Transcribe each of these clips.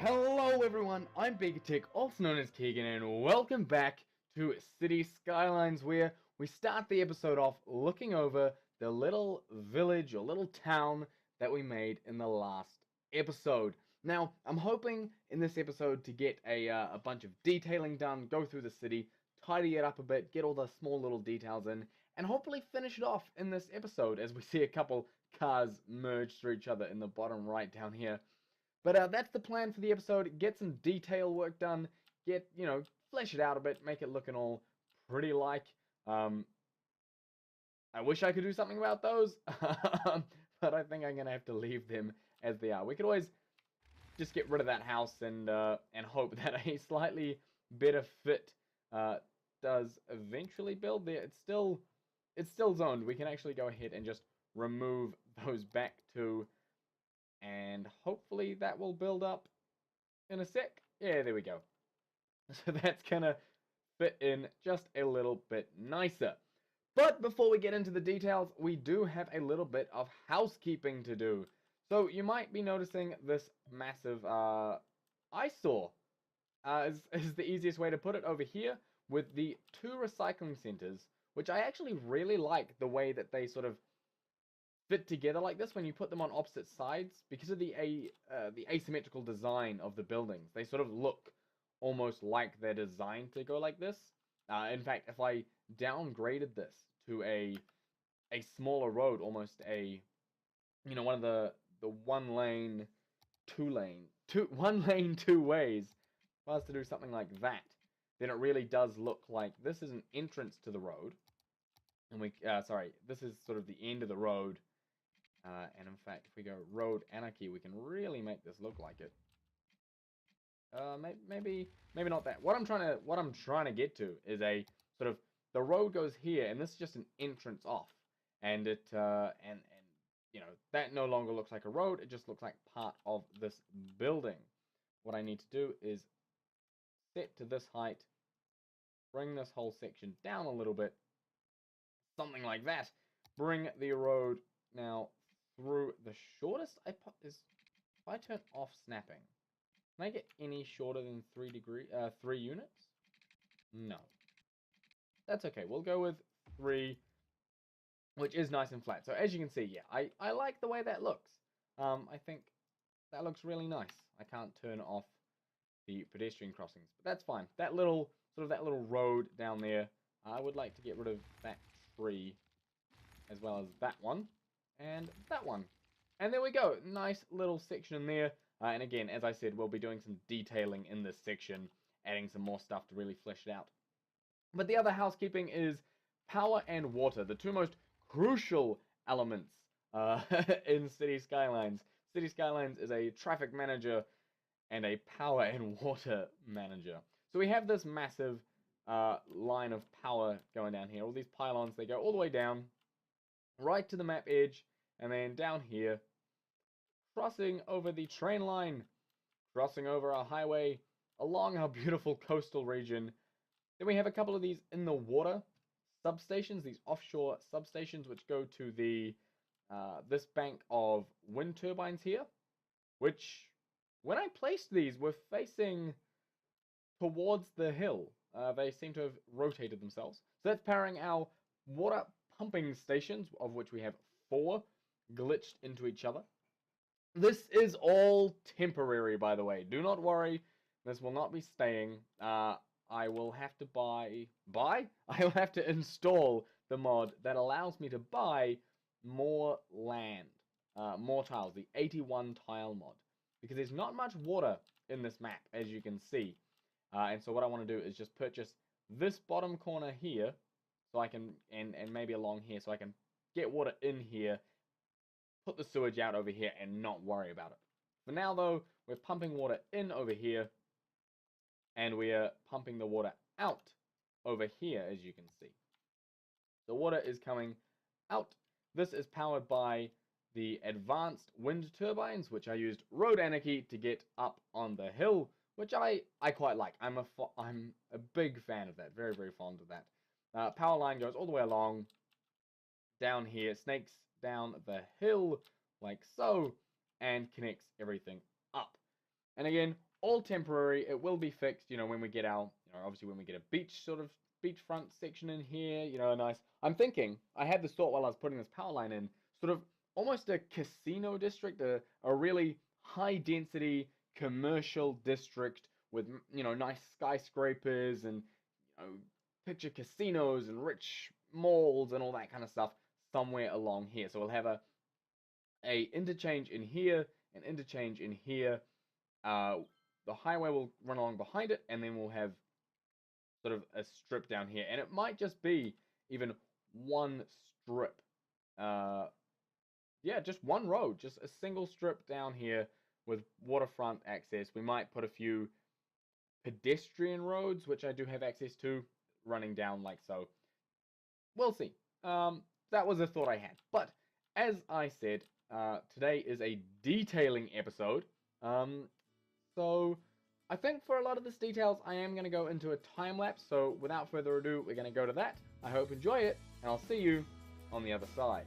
Hello everyone, I'm BeakerTeck, also known as Keegan, and welcome back to Cities Skylines, where we start the episode off looking over the little village or little town that we made in the last episode. Now, I'm hoping in this episode to get a bunch of detailing done, go through the city, tidy it up a bit, get all the small little details in, and hopefully finish it off in this episode as we see a couple cars merge through each other in the bottom right down here. But that's the plan for the episode. Get some detail work done. Flesh it out a bit. Make it looking all pretty like. Um, I wish I could do something about those. But I think I'm going to have to leave them as they are. We could always just get rid of that house and hope that a slightly better fit uh, does eventually build there. It's still zoned. We can actually go ahead and just remove those back two, and hopefully that will build up in a sec. Yeah, there we go. So that's gonna fit in just a little bit nicer. But before we get into the details, we do have a little bit of housekeeping to do. So you might be noticing this massive eyesore, is the easiest way to put it, over here with the two recycling centers, which I actually really like the way that they sort of fit together like this when you put them on opposite sides because of the asymmetrical design of the buildings. They sort of look almost like they're designed to go like this. In fact, if I downgraded this to a smaller road, almost one of the one lane, one lane, two ways, if I was to do something like that, then it really does look like this is an entrance to the road, and this is sort of the end of the road. And in fact, if we go road anarchy, we can really make this look like it. Maybe not that. What I'm trying to get to is a sort of, the road goes here, and this is just an entrance off, and that no longer looks like a road. It just looks like part of this building. What I need to do is set to this height, bring this whole section down a little bit, something like that. Bring the road now through the shortest is if I turn off snapping. Can I get any shorter than 3 units? No. That's okay. We'll go with 3, which is nice and flat. So as you can see, yeah, I like the way that looks. I think that looks really nice. I can't turn off the pedestrian crossings, but that's fine. That little road down there, I would like to get rid of that tree, as well as that one and that one. And there we go. Nice little section in there. And again, as I said, we'll be doing some detailing in this section, adding some more stuff to really flesh it out. But the other housekeeping is power and water, the two most crucial elements in City Skylines. City Skylines is a traffic manager and a power and water manager. So we have this massive line of power going down here. All these pylons, they go all the way down, right to the map edge, and then down here, crossing over the train line, crossing over our highway, along our beautiful coastal region. Then we have a couple of these in the water substations, these offshore substations, which go to the this bank of wind turbines here, which, when I placed these, were facing towards the hill. They seem to have rotated themselves. So that's powering our water pumping stations, of which we have 4 glitched into each other. This is all temporary, by the way. Do not worry. This will not be staying. I will have to buy? I will have to install the mod that allows me to buy more land, more tiles, the 81 tile mod, because there's not much water in this map, as you can see. And so what I want to do is just purchase this bottom corner here, so I can, and maybe along here, so I can get water in here, put the sewage out over here, and not worry about it. For now, though, we're pumping water in over here, and we are pumping the water out over here, as you can see. The water is coming out. This is powered by the advanced wind turbines, which I used Road Anarchy to get up on the hill, which I quite like. I'm a big fan of that. Very, very fond of that. Power line goes all the way along down here, snakes down the hill like so, and connects everything up. And again, all temporary. It will be fixed, when we get our, obviously when we get a beachfront section in here, nice. I'm thinking, I had this thought while I was putting this power line in, sort of almost a casino district, a really high density commercial district with, nice skyscrapers and, picture casinos and rich malls and all that kind of stuff somewhere along here. So we'll have a interchange in here, an interchange in here. The highway will run along behind it, and then we'll have sort of a strip down here, and it might just be even one strip. Yeah, just one road, just a single strip down here with waterfront access. We might put a few pedestrian roads, which I do have access to, running down like so. We'll see. That was a thought I had. But as I said, today is a detailing episode. So I think for a lot of this details, I am going to go into a time lapse. So without further ado, we're going to go to that. I hope you enjoy it, and I'll see you on the other side.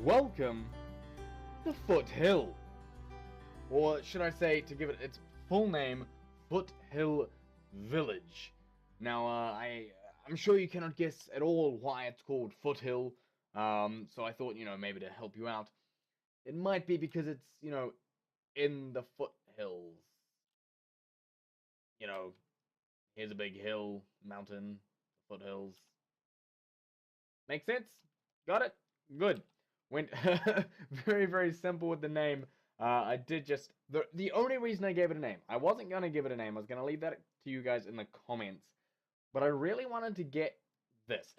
Welcome to Foothill. Or should I say, to give it its full name, Foothill Village. Now, I'm sure you cannot guess at all why it's called Foothill. So I thought, maybe to help you out, it might be because it's, in the foothills. Here's a big hill, mountain, foothills. Make sense? Got it? Good. Went very, very simple with the name. I did just... The only reason I gave it a name, I wasn't going to give it a name. I was going to leave that to you guys in the comments. But I really wanted to get this.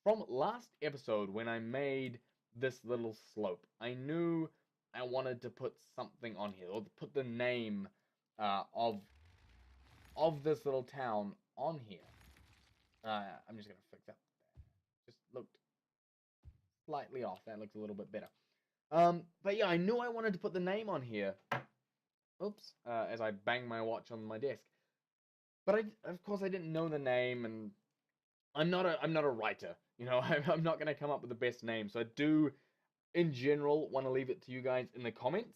From last episode, when I made this little slope, I knew I wanted to put something on here, or put the name of this little town on here. I'm just going to fix that. Just looked slightly off. That looks a little bit better. But yeah, I knew I wanted to put the name on here. Oops, as I bang my watch on my desk. But of course I didn't know the name, and I'm not a writer. I'm not going to come up with the best name. So I do, in general, want to leave it to you guys in the comments.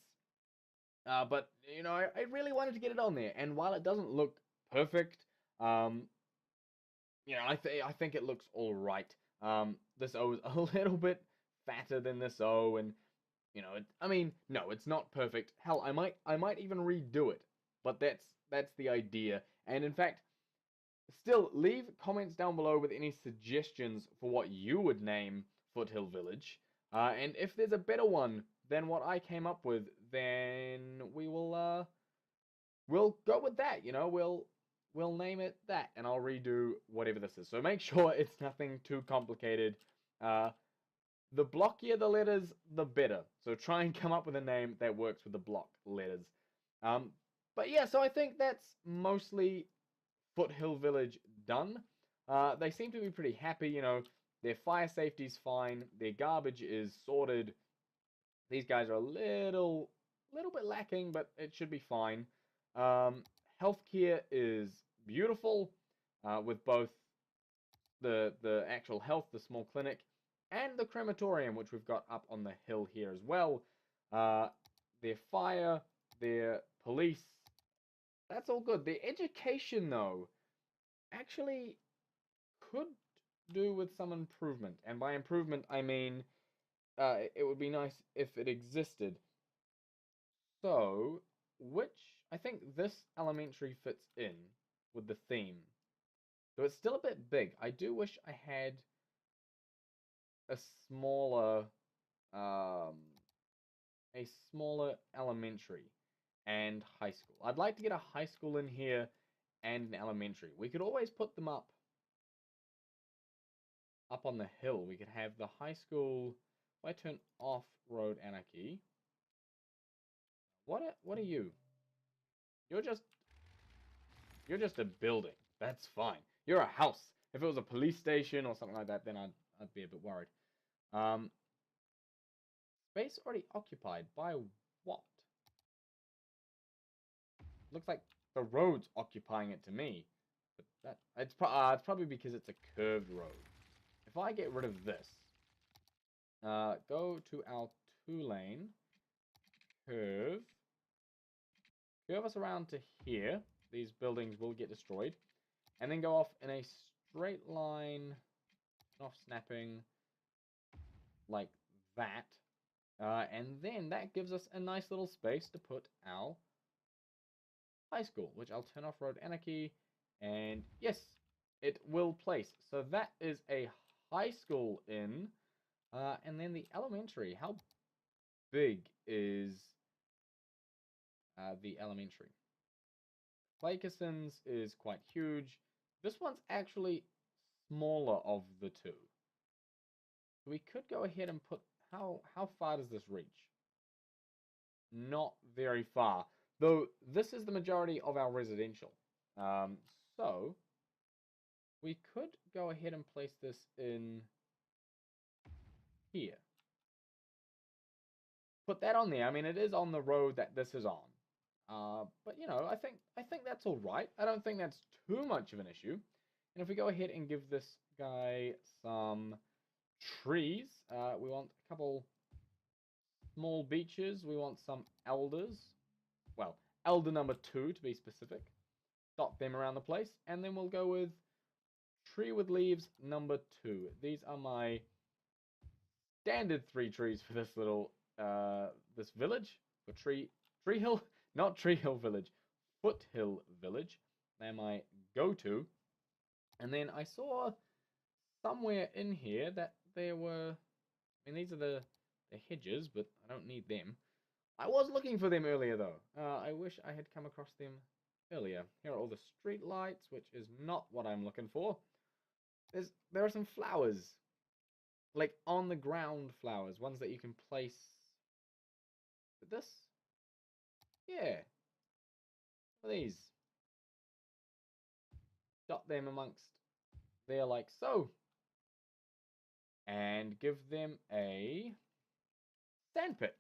But I really wanted to get it on there, and while it doesn't look perfect, I think it looks all right. This O is a little bit fatter than this O, and no, it's not perfect. Hell, I might even redo it, but that's the idea. And in fact, still leave comments down below with any suggestions for what you would name Foothill Village. And if there's a better one than what I came up with, then we'll go with that. We'll name it that, and I'll redo whatever this is. So make sure it's nothing too complicated. The blockier the letters, the better. So try and come up with a name that works with the block letters. But yeah, so I think that's mostly Foothill Village done. They seem to be pretty happy. Their fire safety's fine. Their garbage is sorted. These guys are a little bit lacking, but it should be fine. Healthcare is beautiful, with both the actual health, the small clinic, and the crematorium, which we've got up on the hill here as well. Their fire, their police, that's all good. Their education, though, actually could do with some improvement. And by improvement, I mean it would be nice if it existed. So, I think this elementary fits in with the theme. So it's still a bit big. I do wish I had a smaller elementary and high school. I'd like to get a high school in here and an elementary. We could always put them up on the hill. We could have the high school. If I turn off road anarchy, what are you? You're just a building. That's fine. You're a house. If it was a police station or something like that, then I'd be a bit worried. Space already occupied by what? Looks like the road's occupying it to me. But it's probably because it's a curved road. If I get rid of this, go to our 2-lane, curve us around to here. These buildings will get destroyed. And then go off in a straight line, off snapping, like that. And then that gives us a nice little space to put our high school, which I'll turn off road anarchy. And yes, it will place. So that is a high school in. And then the elementary. How big is the elementary? Clakerson's is quite huge. This one's actually smaller of the two. We could go ahead and put... How far does this reach? Not very far. Though this is the majority of our residential. So we could go ahead and place this in here. Put that on there. I mean, it is on the road that this is on. But I think that's all right. I don't think that's too much of an issue. And if we go ahead and give this guy some trees, we want a couple small beeches. We want some elders. Well, elder number 2 to be specific. Dot them around the place. And then we'll go with tree with leaves number 2. These are my standard 3 trees for this little, this village. For Tree Hill? Not Tree Hill Village. Foothill Village. They're my go-to. And then I saw somewhere in here that there were, I mean, these are the hedges, but I don't need them. I was looking for them earlier, though. I wish I had come across them earlier. Here are all the street lights, which is not what I'm looking for. There are some flowers. Like, on the ground flowers. Ones that you can place. With this? Yeah. What are these? Dot them amongst there like so. And give them a sandpit.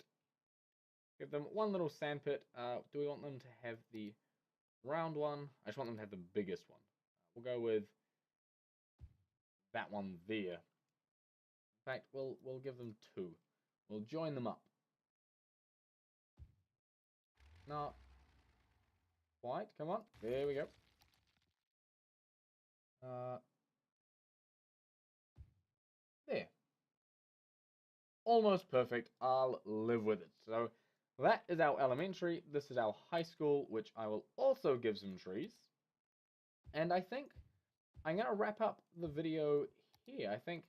Give them one little sandpit. Do we want them to have the round one? I just want them to have the biggest one. We'll go with that one there. In fact, we'll give them 2. We'll join them up. Not quite. Come on. There we go. There. Almost perfect. I'll live with it. So that is our elementary. This is our high school, which I will also give some trees. And I think I'm going to wrap up the video here. I think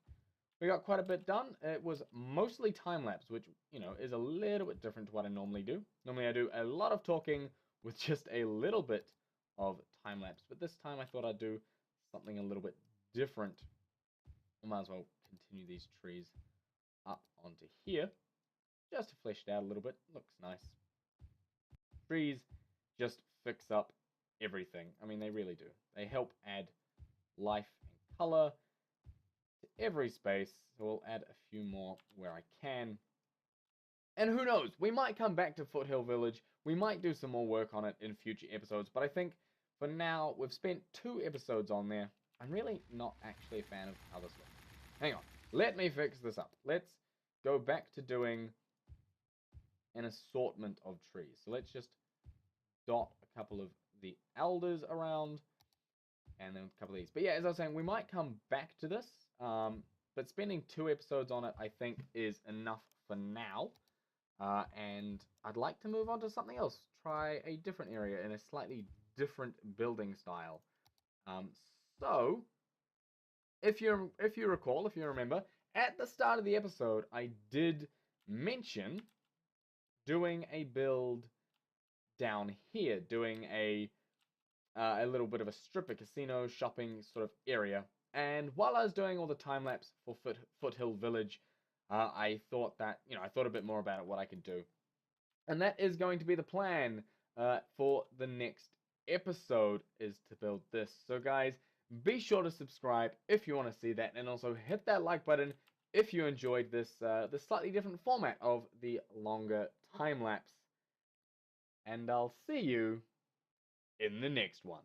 we got quite a bit done. It was mostly time-lapse, which, you know, is a little bit different to what I normally do. Normally I do a lot of talking with just a little bit of time-lapse. But this time I thought I'd do something a little bit different. I might as well continue these trees up onto here. Just to flesh it out a little bit. Looks nice. Trees just fix up everything. I mean, they really do. They help add life and color to every space. So we'll add a few more where I can. And who knows, we might come back to Foothill Village. We might do some more work on it in future episodes. But I think for now, we've spent 2 episodes on there. I'm really not actually a fan of how this looks. Hang on. Let me fix this up. Let's go back to doing an assortment of trees. So let's just dot a couple of the elders around. And then a couple of these. But yeah, as I was saying, we might come back to this. But spending 2 episodes on it, I think, is enough for now. And I'd like to move on to something else. Try a different area in a slightly different building style. So, if you recall, if you remember, at the start of the episode, I did mention doing a build down here, doing a little bit of a strip, a casino, shopping sort of area. And while I was doing all the time-lapse for Foothill Village, I thought that, I thought a bit more about it, what I could do. And that is going to be the plan for the next episode, is to build this. So guys, be sure to subscribe if you want to see that, and also hit that like button if you enjoyed this slightly different format of the longer time-lapse. And I'll see you in the next one.